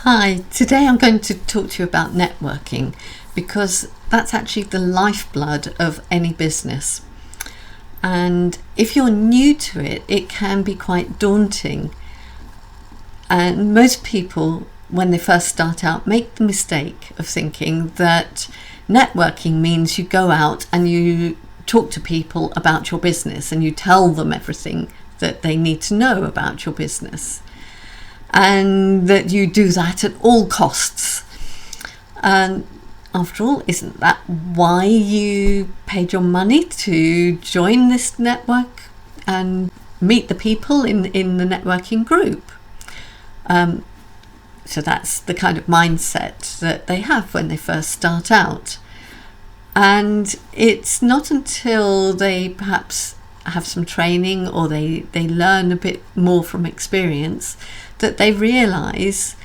Hi, today I'm going to talk to you about networking because that's actually the lifeblood of any business. And if you're new to it, it can be quite daunting. And most people, when they first start out, make the mistake of thinking that networking means you go out and you talk to people about your business and you tell them everything that they need to know about your business. And that you do that at all costs. And after all, isn't that why you paid your money to join this network and meet the people in the networking group? So that's the kind of mindset that they have when they first start out. And it's not until they perhaps have some training or they learn a bit more from experience that they realise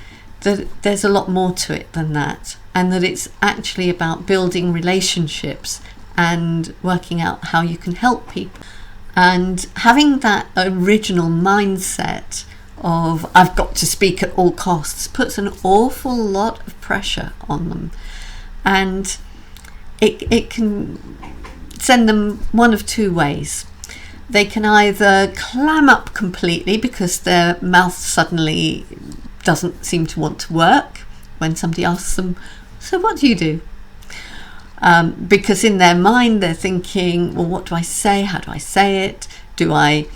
that there's a lot more to it than that, and that it's actually about building relationships and working out how you can help people. And having that original mindset of I've got to speak at all costs puts an awful lot of pressure on them, and it can send them one of two ways. They can either clam up completely because their mouth suddenly doesn't seem to want to work when somebody asks them, so what do you do? Because in their mind they're thinking, well, what do I say? How do I say it? Do I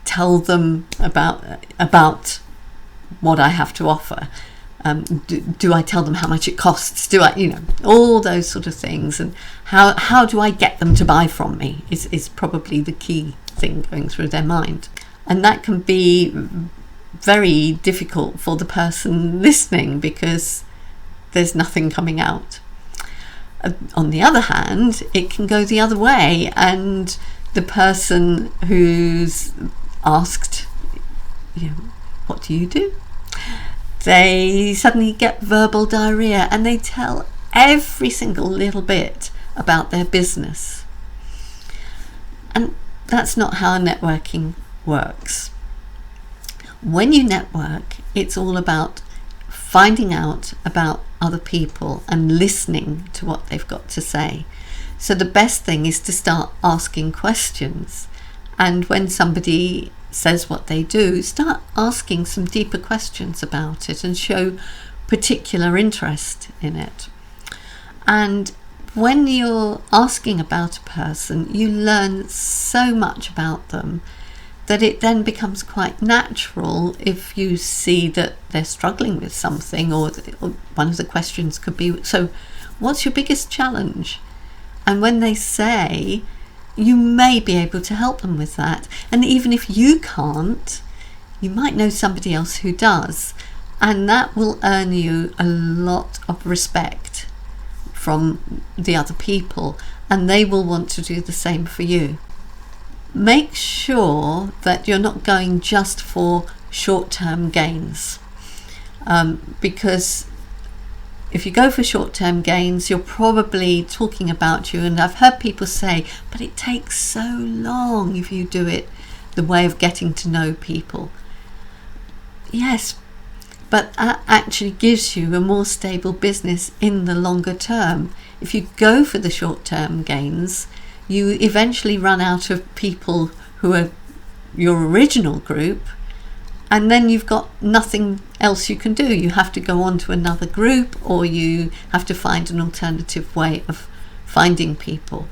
tell them about what I have to offer? Do I tell them how much it costs? Do I, all those sort of things, and how do I get them to buy from me is probably the key thing going through their mind. And that can be very difficult for the person listening because there's nothing coming out. On the other hand, it can go the other way, and the person who's asked, what do you do? They suddenly get verbal diarrhea and they tell every single little bit about their business. And that's not how networking works. When you network, it's all about finding out about other people and listening to what they've got to say. So the best thing is to start asking questions. And when somebody says what they do, start asking some deeper questions about it and show particular interest in it. And when you're asking about a person, you learn so much about them that it then becomes quite natural if you see that they're struggling with something, or one of the questions could be, so what's your biggest challenge? And when they say, you may be able to help them with that. And even if you can't, you might know somebody else who does. And that will earn you a lot of respect from the other people, and they will want to do the same for you. Make sure that you're not going just for short-term gains, because if you go for short-term gains, you're probably talking about you. And I've heard people say, but it takes so long if you do it the way of getting to know people. Yes, but that actually gives you a more stable business in the longer term. If you go for the short-term gains, you eventually run out of people who are your original group, and then you've got nothing else you can do. You have to go on to another group, or you have to find an alternative way of finding people.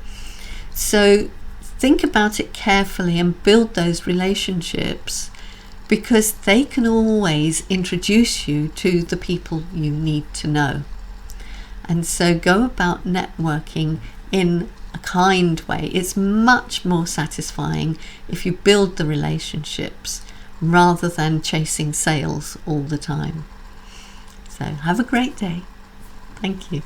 So think about it carefully and build those relationships, because they can always introduce you to the people you need to know. And so go about networking in a kind way. It's much more satisfying if you build the relationships rather than chasing sales all the time. So have a great day. Thank you.